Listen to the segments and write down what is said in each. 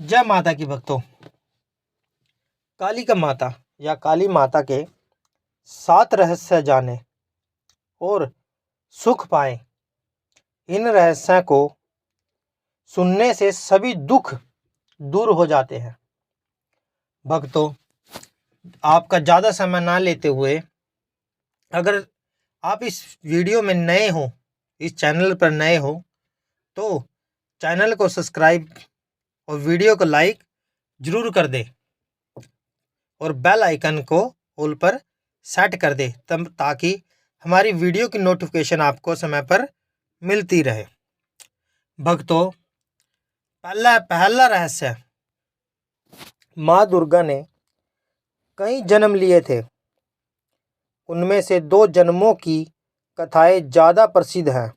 जय माता की भक्तों। काली का माता या काली माता के 7 रहस्य जाने और सुख पाएं। इन रहस्यों को सुनने से सभी दुख दूर हो जाते हैं। भक्तों, आपका ज़्यादा समय ना लेते हुए, अगर आप इस वीडियो में नए हो, इस चैनल पर नए हो, तो चैनल को सब्सक्राइब और वीडियो को लाइक जरूर कर दे और बेल आइकन को ऑल पर सेट कर दे, तब ताकि हमारी वीडियो की नोटिफिकेशन आपको समय पर मिलती रहे। भक्तों, पहला रहस्य, माँ दुर्गा ने कई जन्म लिए थे। उनमें से 2 जन्मों की कथाएं ज़्यादा प्रसिद्ध हैं।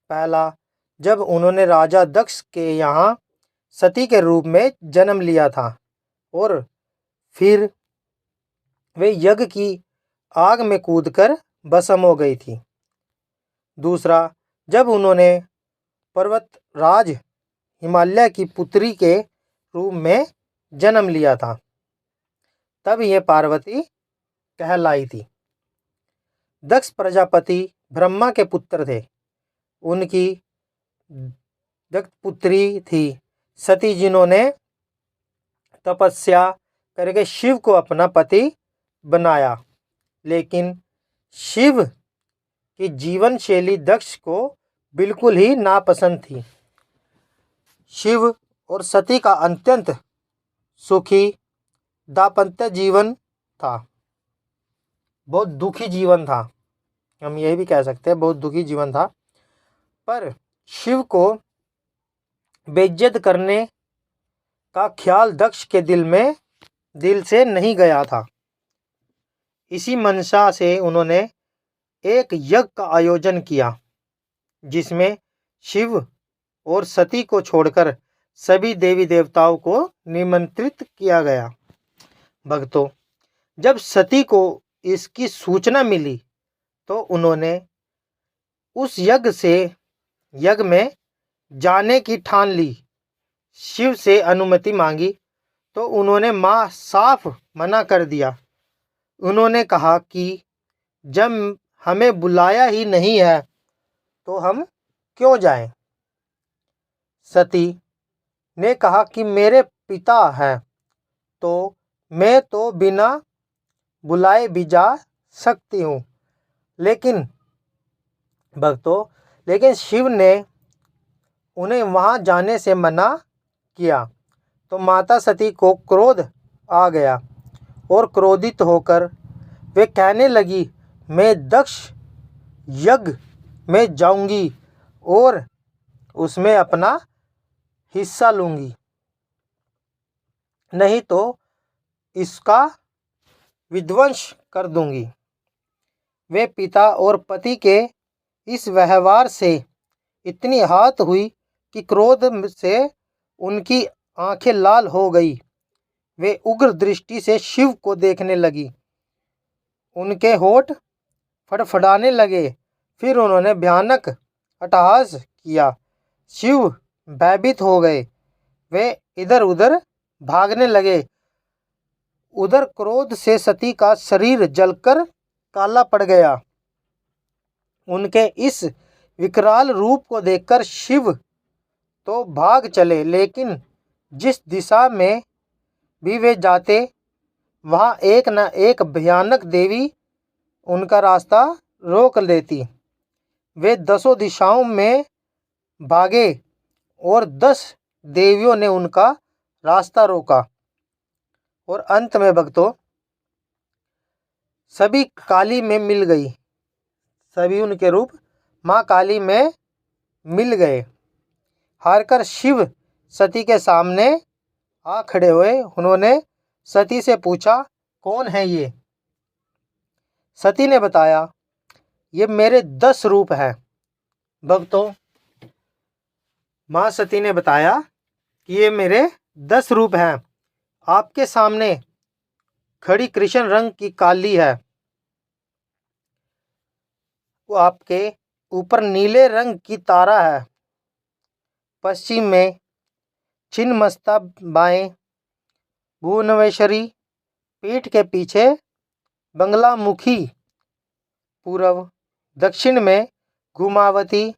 पहला, जब उन्होंने राजा दक्ष के यहाँ सती के रूप में जन्म लिया था और फिर वे यज्ञ की आग में कूदकर भस्म हो गई थी। दूसरा, जब उन्होंने पर्वतराज हिमालय की पुत्री के रूप में जन्म लिया था, तब ये पार्वती कहलाई थी। दक्ष प्रजापति ब्रह्मा के पुत्र थे। उनकी दक्ष पुत्री थी सती, जिन्होंने तपस्या करके शिव को अपना पति बनाया, लेकिन शिव की जीवन शैली दक्ष को बिल्कुल ही नापसंद थी। शिव और सती का अत्यंत सुखी दाम्पत्य जीवन था, बहुत दुखी जीवन था, हम यही भी कह सकते हैं, बहुत दुखी जीवन था। पर शिव को बेइज्जत करने का ख्याल दक्ष के दिल से नहीं गया था। इसी मंशा से उन्होंने एक यज्ञ का आयोजन किया, जिसमें शिव और सती को छोड़कर सभी देवी देवताओं को निमंत्रित किया गया। भक्तों, जब सती को इसकी सूचना मिली तो उन्होंने उस यज्ञ में जाने की ठान ली। शिव से अनुमति मांगी तो उन्होंने मां साफ मना कर दिया। उन्होंने कहा कि जब हमें बुलाया ही नहीं है तो हम क्यों जाएं। सती ने कहा कि मेरे पिता हैं तो मैं तो बिना बुलाए भी जा सकती हूँ। लेकिन शिव ने उन्हें वहाँ जाने से मना किया तो माता सती को क्रोध आ गया और क्रोधित होकर वे कहने लगी, मैं दक्ष यज्ञ में जाऊंगी और उसमें अपना हिस्सा लूंगी, नहीं तो इसका विध्वंस कर दूंगी। वे पिता और पति के इस व्यवहार से इतनी आहत हुई कि क्रोध से उनकी आंखें लाल हो गई। वे उग्र दृष्टि से शिव को देखने लगी। उनके होठ फड़फड़ाने लगे। फिर उन्होंने भयानक अट्टहास किया। शिव भयभीत हो गए। वे इधर उधर भागने लगे। उधर क्रोध से सती का शरीर जलकर काला पड़ गया। उनके इस विकराल रूप को देखकर शिव तो भाग चले, लेकिन जिस दिशा में भी वे जाते वहाँ एक न एक भयानक देवी उनका रास्ता रोक लेती। वे 10 दिशाओं में भागे और 10 देवियों ने उनका रास्ता रोका और अंत में भक्तों सभी काली में मिल गई। सभी उनके रूप माँ काली में मिल गए। हारकर शिव सती के सामने आ खड़े हुए। उन्होंने सती से पूछा, कौन है ये? सती ने बताया, ये मेरे 10 रूप हैं। भक्तों, माँ सती ने बताया कि ये मेरे 10 रूप हैं। आपके सामने खड़ी कृष्ण रंग की काली है, वो आपके ऊपर नीले रंग की तारा है, पश्चिम में छिन्नमस्ता बाएं भुवनेश्वरी, पीठ के पीछे बंगलामुखी, पूर्व दक्षिण में घुमावती,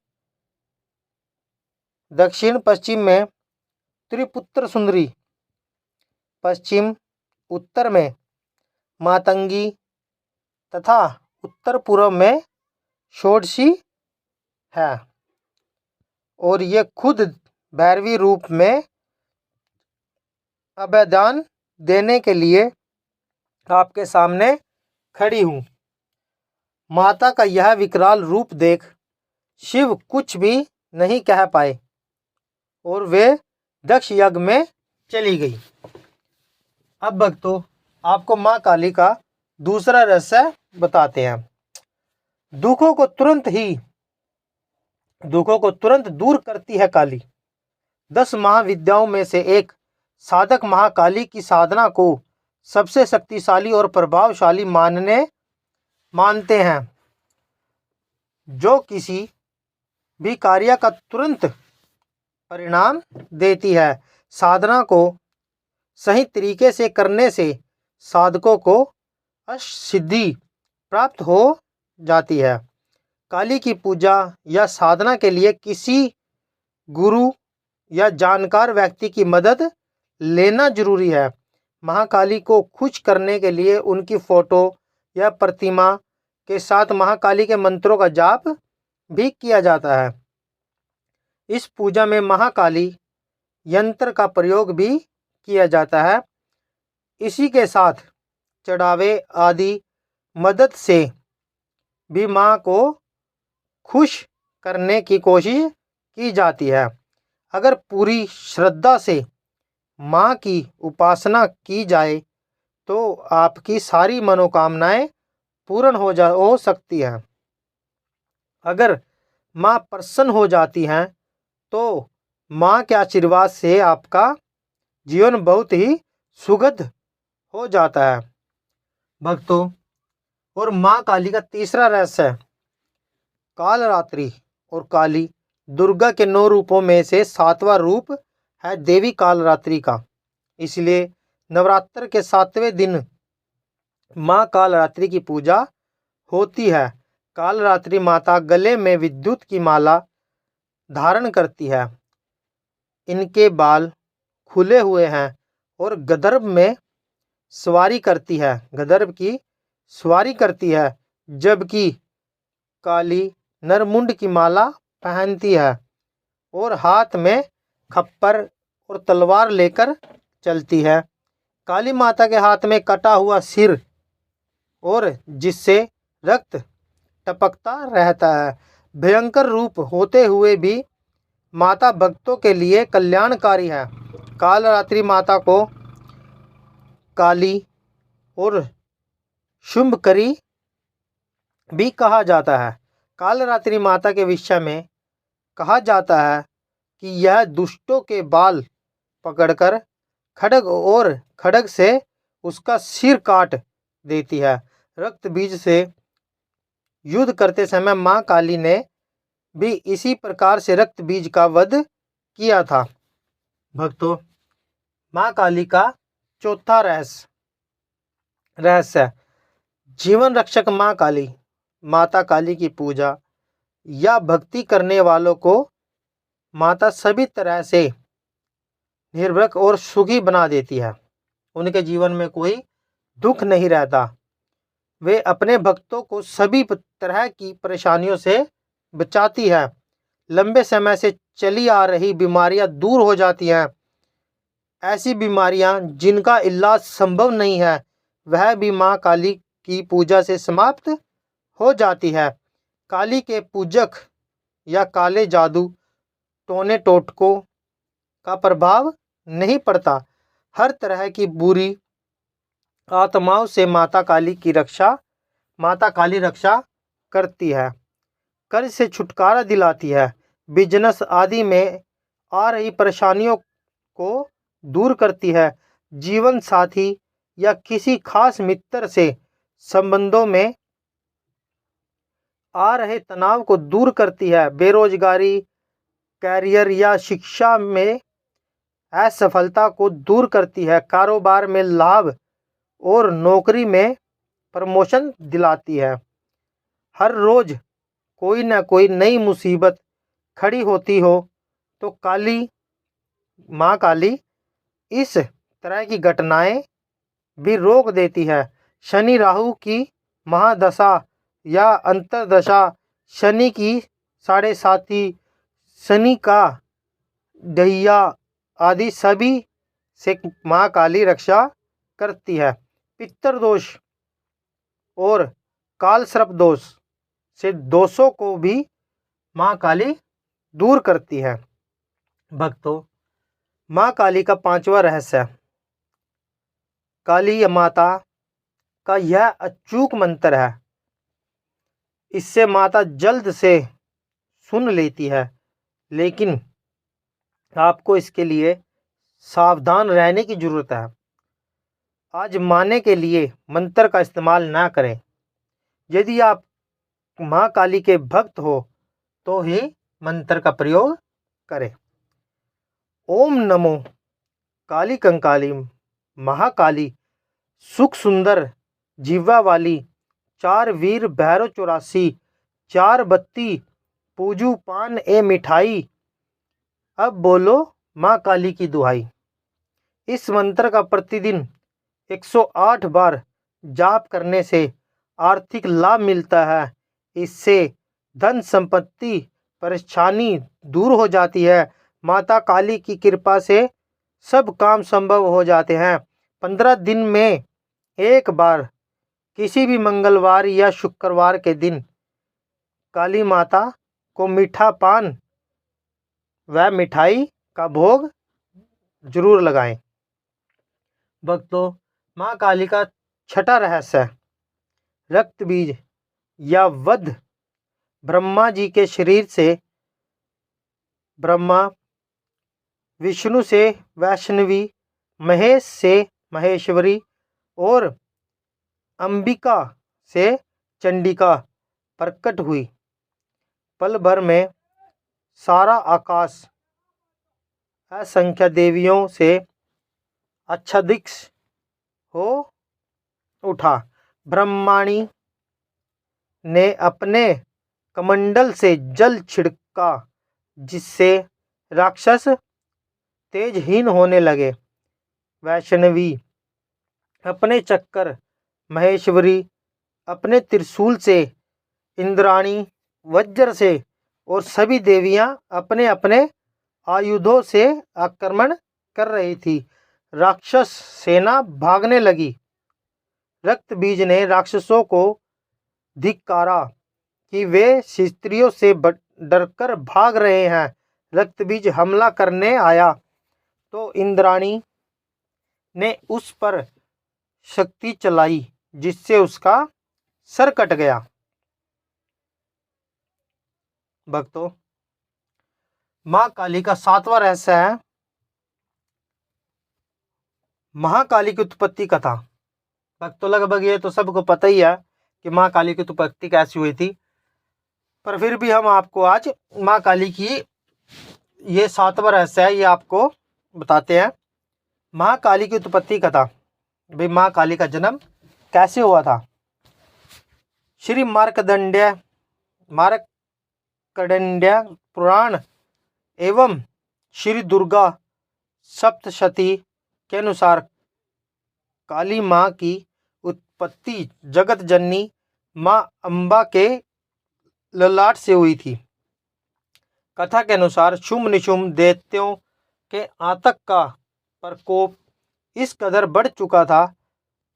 दक्षिण पश्चिम में त्रिपुत्र सुंदरी, पश्चिम उत्तर में मातंगी तथा उत्तर पूर्व में षोडशी है। और ये खुद भैरवी रूप में अभयदान देने के लिए आपके सामने खड़ी हूँ। माता का यह विकराल रूप देख शिव कुछ भी नहीं कह पाए और वे दक्ष यज्ञ में चली गई। अब भक्तों, आपको माँ काली का दूसरा रहस्य बताते हैं। दुखों को तुरंत दूर करती है काली। 10 महाविद्याओं में से एक साधक महाकाली की साधना को सबसे शक्तिशाली और प्रभावशाली मानते हैं, जो किसी भी कार्य का तुरंत परिणाम देती है। साधना को सही तरीके से करने से साधकों को अष्टसिद्धि प्राप्त हो जाती है। काली की पूजा या साधना के लिए किसी गुरु या जानकार व्यक्ति की मदद लेना जरूरी है। महाकाली को खुश करने के लिए उनकी फोटो या प्रतिमा के साथ महाकाली के मंत्रों का जाप भी किया जाता है। इस पूजा में महाकाली यंत्र का प्रयोग भी किया जाता है। इसी के साथ चढ़ावे आदि मदद से भी माँ को खुश करने की कोशिश की जाती है। अगर पूरी श्रद्धा से माँ की उपासना की जाए तो आपकी सारी मनोकामनाएं पूर्ण हो सकती हैं। अगर माँ प्रसन्न हो जाती हैं तो माँ के आशीर्वाद से आपका जीवन बहुत ही सुखद हो जाता है। भक्तों, और माँ काली का तीसरा रहस्य है कालरात्रि। और काली दुर्गा के 9 रूपों में से 7वां रूप है देवी कालरात्रि का। इसलिए नवरात्र के 7वें दिन माँ कालरात्रि की पूजा होती है। कालरात्रि माता गले में विद्युत की माला धारण करती है। इनके बाल खुले हुए हैं और गदर्भ में सवारी करती है। गदर्भ की सवारी करती है, जबकि काली नरमुंड की माला पहनती है और हाथ में खप्पर और तलवार लेकर चलती है। काली माता के हाथ में कटा हुआ सिर और जिससे रक्त टपकता रहता है। भयंकर रूप होते हुए भी माता भक्तों के लिए कल्याणकारी है। कालरात्रि माता को काली और शुंभकरी भी कहा जाता है। कालरात्रि माता के विषय में कहा जाता है कि यह दुष्टों के बाल पकड़कर खड्ग से उसका सिर काट देती है। रक्त बीज से युद्ध करते समय माँ काली ने भी इसी प्रकार से रक्त बीज का वध किया था। भक्तों, माँ काली का चौथा रहस्य जीवन रक्षक माँ काली। माता काली की पूजा या भक्ति करने वालों को माता सभी तरह से निर्भय और सुखी बना देती है। उनके जीवन में कोई दुख नहीं रहता। वे अपने भक्तों को सभी तरह की परेशानियों से बचाती है। लंबे समय से चली आ रही बीमारियां दूर हो जाती हैं। ऐसी बीमारियां जिनका इलाज संभव नहीं है, वह भी माँ काली की पूजा से समाप्त हो जाती है। काली के पूजक या काले जादू टोने टोटकों का प्रभाव नहीं पड़ता। हर तरह की बुरी आत्माओं से माता काली रक्षा करती है। कर्ज से छुटकारा दिलाती है। बिजनेस आदि में आ रही परेशानियों को दूर करती है। जीवन साथी या किसी खास मित्र से संबंधों में आ रहे तनाव को दूर करती है। बेरोजगारी, कैरियर या शिक्षा में असफलता को दूर करती है, कारोबार में लाभ और नौकरी में प्रमोशन दिलाती है। हर रोज कोई ना कोई नई मुसीबत खड़ी होती हो तो माँ काली इस तरह की घटनाएं भी रोक देती है। शनि राहु की महादशा या अंतर्दशा, शनि की साढ़े साती, शनि का ढैया आदि सभी से माँ काली रक्षा करती है। पितृदोष और काल सर्प दोष से दोषों को भी माँ काली दूर करती है। भक्तों, माँ काली का 5वां रहस्य, काली माता का यह अचूक मंत्र है। इससे माता जल्द से सुन लेती है, लेकिन आपको इसके लिए सावधान रहने की जरूरत है। आजमाने के लिए मंत्र का इस्तेमाल ना करें। यदि आप माँ काली के भक्त हो तो ही मंत्र का प्रयोग करें। ओम नमो काली कंकाली महाकाली सुख सुंदर जीवा वाली, 4 वीर भैरव 84, 4 बत्ती पूजू पान ए मिठाई, अब बोलो माँ काली की दुहाई। इस मंत्र का प्रतिदिन 108 बार जाप करने से आर्थिक लाभ मिलता है। इससे धन संपत्ति परेशानी दूर हो जाती है। माता काली की कृपा से सब काम संभव हो जाते हैं। 15 दिन में एक बार किसी भी मंगलवार या शुक्रवार के दिन काली माता को मीठा पान व मिठाई का भोग जरूर लगाएं। भक्तों, माँ काली का 6वां रहस्य, रक्त बीज या वध। ब्रह्मा जी के शरीर से ब्रह्मा, विष्णु से वैष्णवी, महेश से महेश्वरी और अंबिका से चंडिका प्रकट हुई। पल भर में सारा आकाश असंख्य देवियों से आच्छादित हो उठा। ब्रह्माणी ने अपने कमंडल से जल छिड़का, जिससे राक्षस तेजहीन होने लगे। वैष्णवी अपने चक्कर, महेश्वरी अपने त्रिशूल से, इंद्राणी वज्र से और सभी देवियां अपने अपने आयुधों से आक्रमण कर रही थी। राक्षस सेना भागने लगी। रक्त बीज ने राक्षसों को धिक्कारा कि वे स्त्रियों से डरकर भाग रहे हैं। रक्त बीज हमला करने आया तो इंद्राणी ने उस पर शक्ति चलाई, जिससे उसका सर कट गया। भक्तों, माँ काली का 7वां रहस्य है महाकाली की उत्पत्ति कथा। भक्तों, लगभग ये तो सबको पता ही है कि माँ काली की उत्पत्ति कैसी हुई थी, पर फिर भी हम आपको आज माँ काली की ये 7वां रहस्य है, ये आपको बताते हैं। माँ काली की उत्पत्ति कथा, भाई माँ काली का जन्म कैसे हुआ था। श्री मार्कंडेय पुराण एवं श्री दुर्गा सप्तशती के अनुसार काली माँ की उत्पत्ति जगत जननी माँ अम्बा के ललाट से हुई थी। कथा के अनुसार शुंभ निशुंभ दैत्यों के आतंक का प्रकोप इस कदर बढ़ चुका था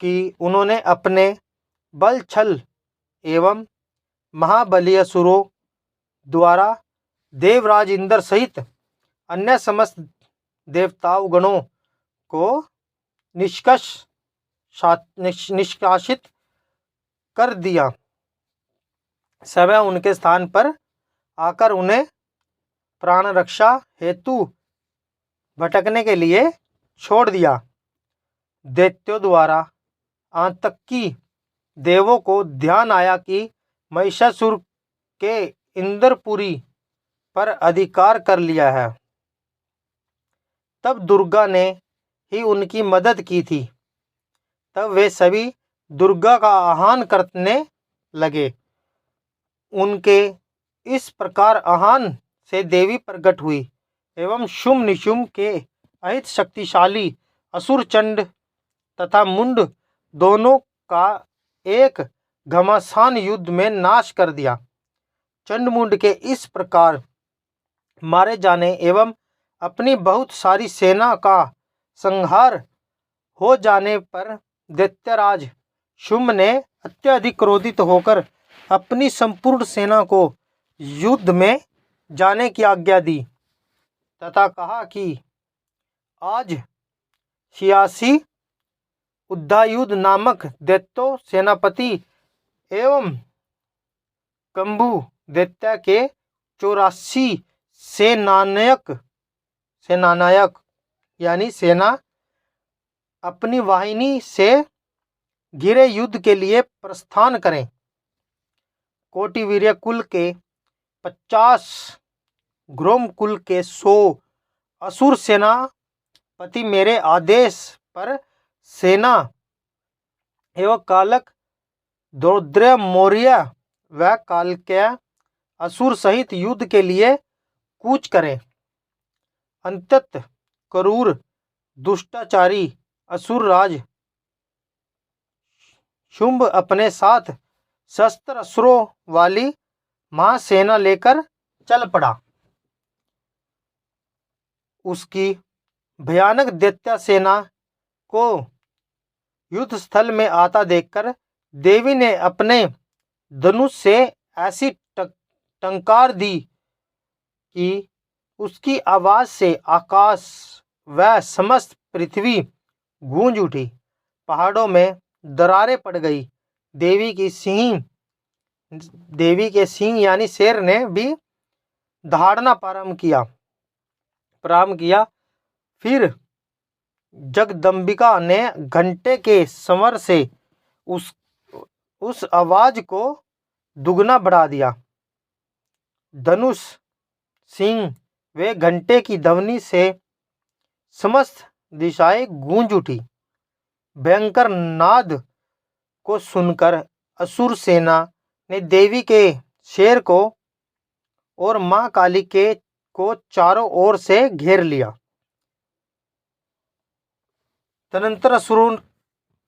कि उन्होंने अपने बल छल एवं महाबली असुरों द्वारा देवराज इंद्र सहित अन्य समस्त देवताओं गणों को निष्कासित कर दिया। सवै उनके स्थान पर आकर उन्हें प्राण रक्षा हेतु भटकने के लिए छोड़ दिया। दैत्यों द्वारा आतंकी देवों को ध्यान आया कि महिषासुर के इंद्रपुरी पर अधिकार कर लिया है, तब दुर्गा ने ही उनकी मदद की थी। तब वे सभी दुर्गा का आह्वान करने लगे। उनके इस प्रकार आह्वान से देवी प्रकट हुई एवं शुंभ निशुंभ के अहित शक्तिशाली असुर चंड तथा मुंड दोनों का एक घमासान युद्ध में नाश कर दिया। चंड मुंड के इस प्रकार मारे जाने एवं अपनी बहुत सारी सेना का संहार हो जाने पर दैत्यराज शुंभ ने अत्यधिक क्रोधित होकर अपनी संपूर्ण सेना को युद्ध में जाने की आज्ञा दी तथा कहा कि आज 86 उद्धायुध नामक दैत्यो सेनापति एवं कंबु दैत्य के 84 सेनानायक यानी सेना अपनी वाहिनी से घिरे युद्ध के लिए प्रस्थान करें। कोटिवीर्य कुल के 50, ग्रोम कुल के 100 असुर सेनापति मेरे आदेश पर सेना एवं कालक दौद्र मौर्य व कालक्य असुर सहित युद्ध के लिए कूच करें। अंतत क्रूर दुष्टाचारी असुर राज शुंभ अपने साथ शस्त्र अस्त्रों वाली महासेना लेकर चल पड़ा। उसकी भयानक दैत्य सेना को युद्ध स्थल में आता देखकर देवी ने अपने धनुष से ऐसी टंकार दी कि उसकी आवाज से आकाश व समस्त पृथ्वी गूंज उठी। पहाड़ों में दरारें पड़ गई। देवी के सिंह यानी शेर ने भी दहाड़ना प्रारंभ किया। फिर जगदम्बिका ने घंटे के स्वर से उस आवाज को दुगना बढ़ा दिया। धनुष, सिंह वे घंटे की ध्वनि से समस्त दिशाएं गूंज उठी। भयंकर नाद को सुनकर असुर सेना ने देवी के शेर को और मां काली को चारों ओर से घेर लिया। तदनंतर असुरों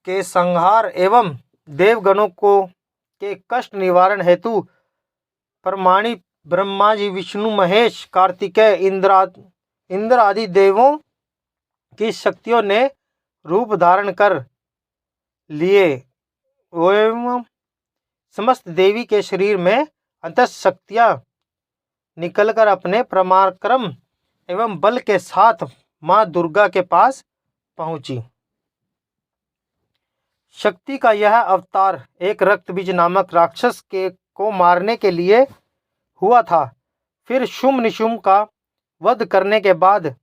के संहार एवं देवगणों के कष्ट निवारण हेतु परमाणि ब्रह्मा जी, विष्णु, महेश, कार्तिकेय, इंद्र आदि देवों की शक्तियों ने रूप धारण कर लिए एवं समस्त देवी के शरीर में अंतः शक्तियां निकलकर अपने पराक्रम एवं बल के साथ मां दुर्गा के पास पहुंची। शक्ति का यह अवतार एक रक्तबीज नामक राक्षस को मारने के लिए हुआ था। फिर शुंभ निशुंभ का वध करने के बाद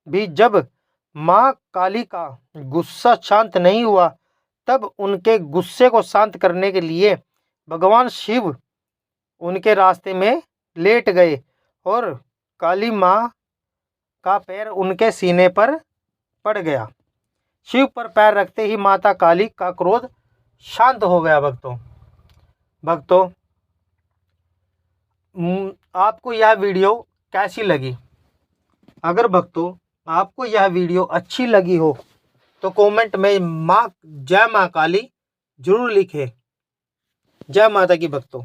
भी जब मां काली का गुस्सा शांत नहीं हुआ, तब उनके गुस्से को शांत करने के लिए भगवान शिव उनके रास्ते में लेट गए और काली मां का पैर उनके सीने पर पड़ गया। शिव पर पैर रखते ही माता काली का क्रोध शांत हो गया। भक्तों, आपको यह वीडियो कैसी लगी? अगर भक्तों आपको यह वीडियो अच्छी लगी हो तो कमेंट में जय मां काली जरूर लिखें। जय माता की भक्तों।